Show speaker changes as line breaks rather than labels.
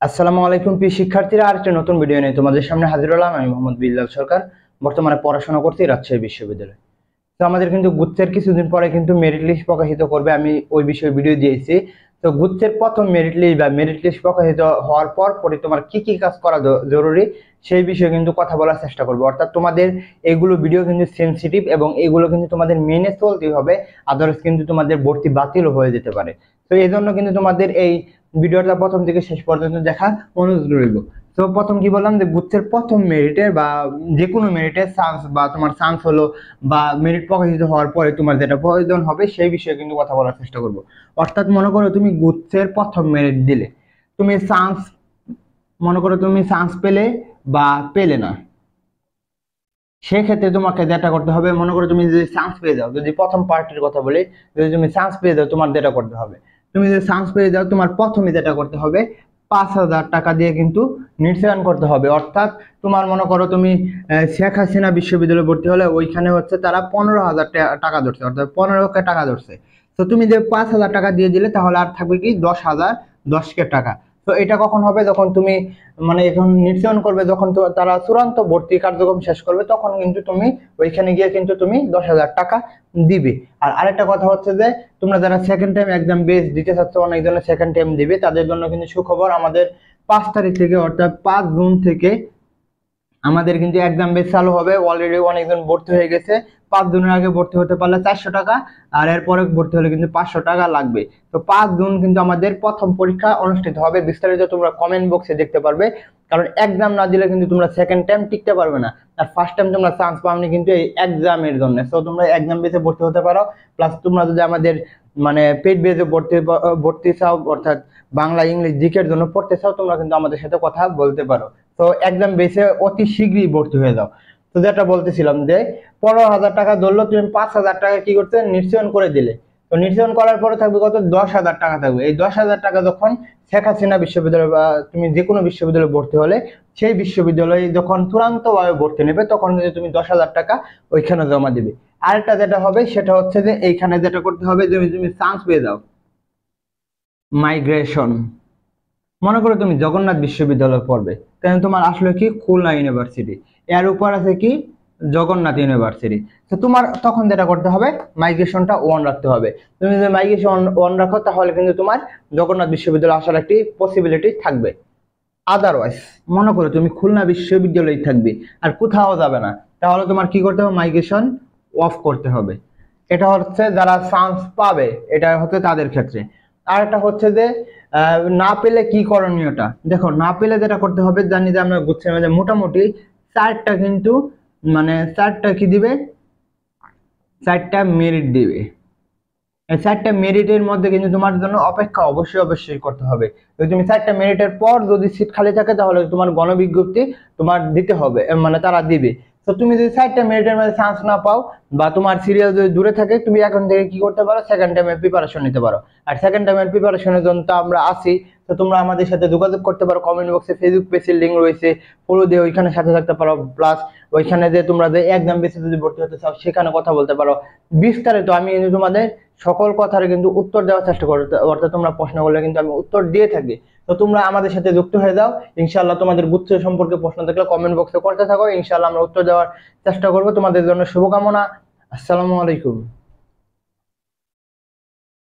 আসসালামু আলাইকুম প্রিয় শিক্ষার্থীরা, আরেকটা নতুন ভিডিও নিয়ে তোমাদের সামনে হাজির হলাম। আমি মোহাম্মদ বিল্লাল সরকার, বর্তমানে পড়াশোনা করছি রাজশাহী বিশ্ববিদ্যালয়ে। তো আমাদের কিন্তু গুচ্ছের কিছুদিন পরে কিন্তু মেরিট লিস্ট প্রকাশিত করবে, আমি ওই বিষয়ে ভিডিও দিয়েছি। তো গুচ্ছের প্রথম মেরিট লিস্ট বা মেরিট লিস্ট প্রকাশিত হওয়ার পরে তোমার কি কি কাজ করা জরুরি সেই বিষয়ে কিন্তু কথা বলার চেষ্টা করবো। অর্থাৎ তোমাদের এইগুলো ভিডিও কিন্তু সেনসিটিভ এবং এগুলো কিন্তু তোমাদের মেনে চলতেই হবে, আদারস কিন্তু তোমাদের ভর্তি বাতিল হয়ে যেতে পারে। তো এই জন্য কিন্তু তোমাদের এই ভিডিওটা প্রথম থেকে শেষ পর্যন্ত দেখা অনুরোধ রইল। তো প্রথম কি বললাম যে গুচ্ছের প্রথম মেরিটের বা যে কোনো মেরিটের চান্স বা তোমার চান্স হলো বা মেরিট প্রকাশিত হওয়ার পরে তোমার যেটা প্রয়োজন হবে সেই বিষয়ে কিন্তু কথা বলার চেষ্টা করব। অর্থাৎ মনে করো তুমি গুচ্ছের প্রথম মেরিট দিলে, তুমি চান্স মনে করো তুমি চান্স পেলে বা পেলে না, সেক্ষেত্রে তোমাকে যেটা করতে হবে, মনে করো তুমি যদি চান্স পেয়ে যাও, যদি প্রথম পার্টির কথা বলি, যদি তুমি চান্স পেয়ে যাও তোমার যেটা করতে হবে, তুমি যদি চান্স পেয়ে যাও তোমার প্রথমে যেটা করতে হবে 5,000 টাকা দিয়ে কিন্তু নির্ধারণ করতে হবে। অর্থাৎ তোমার মনে করো তুমি শেখ হাসিনা বিশ্ববিদ্যালয়ে ভর্তি হলে ওইখানে হচ্ছে তারা 15,000 টাকা ধরছে, অর্থাৎ 15K টাকা ধরছে। তো তুমি যে 5,000 টাকা দিয়ে দিলে তাহলে আর থাকবে কি 10K টাকা। তো এটা কখন হবে, যখন তুমি মানে এখন নির্ধারণ করবে, যখন তারা চূড়ান্ত ভর্তি কার্যক্রম শেষ করবে তখন কিন্তু তুমি ওইখানে গিয়ে কিন্তু তুমি 10,000 টাকা দিবে। আর আরেকটা কথা হচ্ছে যে তোমরা যারা সেকেন্ড টাইম এক্সাম বেস দিতে চাচ্ছ, অনেকজনের সেকেন্ড টাইম দিবে, তাদের জন্য কিন্তু সুখবর। আমাদের 5 তারিখ থেকে অর্থাৎ 5 জুন থেকে আমাদের কিন্তু এক্সাম বেস চালু হবে। অলরেডি অনেকজন ভর্তি হয়ে গেছে। 5 জুনের আগে ভর্তি হতে পারলে 400 টাকা, আর এরপরে ভর্তি হলে কিন্তু 500 টাকা লাগবে। তো 5 জুন কিন্তু আমাদের প্রথম পরীক্ষা অনুষ্ঠিত হবে। বিস্তারিত তোমরা কমেন্ট বক্সে দেখতে পারবে, কারণ এক্সাম না দিলে কিন্তু তোমরা সেকেন্ড টাইম টিকতে পারবে না। আর ফার্স্ট টাইম তোমরা চান্স পাওনি কিন্তু এই এক্সামের জন্য। সো তোমরা এক্সাম বেসে ভর্তি হতে পারো। প্লাস তোমরা যদি আমাদের মানে পেইড বেসে ভর্তি চাও, অর্থাৎ বাংলা ইংলিশ জিকের জন্য পড়তে চাও, তোমরা কিন্তু আমাদের সাথে কথা বলতে পারো। তো এক্সাম বেসে অতি শীঘ্রই ভর্তি হয়ে যাও। তো যেটা বলতেছিলাম যে 15,000 টাকা ধরলো, তুমি 5,000 টাকা কি করতে নিশ্চয়ন করে দিলে। তো নিশ্চয়ন করার পরে থাকবে কত, 10,000 টাকা থাকবে। এই 10,000 টাকা যখন শেখ হাসিনা বিশ্ববিদ্যালয় বা তুমি যে কোনো বিশ্ববিদ্যালয়ে ভর্তি হলে সেই বিশ্ববিদ্যালয়ে যখন চূড়ান্ত ভাবে ভর্তি নেবে তখন কিন্তু তুমি 10,000 টাকা ওইখানে জমা দিবে। আরেকটা যেটা হবে সেটা হচ্ছে যে এইখানে যেটা করতে হবে, তুমি চান্স পেয়ে যাও মাইগ্রেশন। মনে করো তুমি জগন্নাথ বিশ্ববিদ্যালয়ে পড়বে, তাহলে তোমার আসলে কি খুলনা ইউনিভার্সিটি, এর উপর আছে কি জগন্নাথ ইউনিভার্সিটি। তো তোমার তখন যেটা করতে হবে মাইগ্রেশনটা 1 রাখতে হবে। তুমি যদি মাইগ্রেশন 1 রাখো তাহলে কিন্তু তোমার জগন্নাথ বিশ্ববিদ্যালয়ে আসার একটি পসিবিলিটি থাকবে। আদারওয়াইজ মনে করো তুমি খুলনা বিশ্ববিদ্যালয়ে থাকবে আর কোথাও যাবে না, তাহলে তোমার কি করতে হবে, মাইগ্রেশন অফ করতে হবে। এটা হচ্ছে যারা চান্স পাবে, এটা হচ্ছে তাদের ক্ষেত্রে। আর একটা হচ্ছে যে না পেলে কি করণীয়টা দেখো। না পেলে যেটা করতে হবে, জানি যে আমরা গুচ্ছের মধ্যে মোটামুটি 4টা কিন্তু মানে 4টা কি দিবে, 4টা মেরিট দিবে। এই 4টা মেরিটের মধ্যে কিন্তু তোমার জন্য অপেক্ষা অবশ্যই করতে হবে। যদি তুমি 4টা মেরিটের পর যদি সিট খালি থাকে তাহলে তোমার গণবিজ্ঞপ্তি তোমার দিতে হবে, মানে তারা দিবে। তো তুমি যদি 4টা মেরিটের মধ্যে চান্স না পাও বা তোমার সিরিয়াল যদি দূরে থাকে, তুমি এখন থেকে কি করতে পারো, সেকেন্ড টাইমের প্রিপারেশন নিতে পারো। আর সেকেন্ড টাইমের প্রিপারেশনের জন্য তো আমরা আছি। তো তোমরা আমাদের সাথে যোগাযোগ করতে পারো, কমেন্ট বক্সে ফেসবুক পেজের লিঙ্ক রয়েছে, ফলো দিয়ে ওইখানে সাথে থাকতে পারো। প্লাস ওইখানে যে তোমরা যে এক্সাম বেসে যদি ভর্তি হতে চাও সেখানে কথা বলতে পারো বিস্তারিত। আমি কিন্তু তোমাদের সকল কথার কিন্তু উত্তর দেওয়ার চেষ্টা করো, অর্থাৎ তোমরা প্রশ্ন করলে কিন্তু আমি উত্তর দিয়ে থাকি। তো তোমরা আমাদের সাথে যুক্ত হয়ে যাও। ইনশাআল্লাহ তোমাদের গুচ্ছ সম্পর্কে প্রশ্ন থাকলে কমেন্ট বক্সে করতে থাকো, ইনশাআল্লাহ আমরা উত্তর দেওয়ার চেষ্টা করব। তোমাদের জন্য শুভকামনা। আসসালামু আলাইকুম।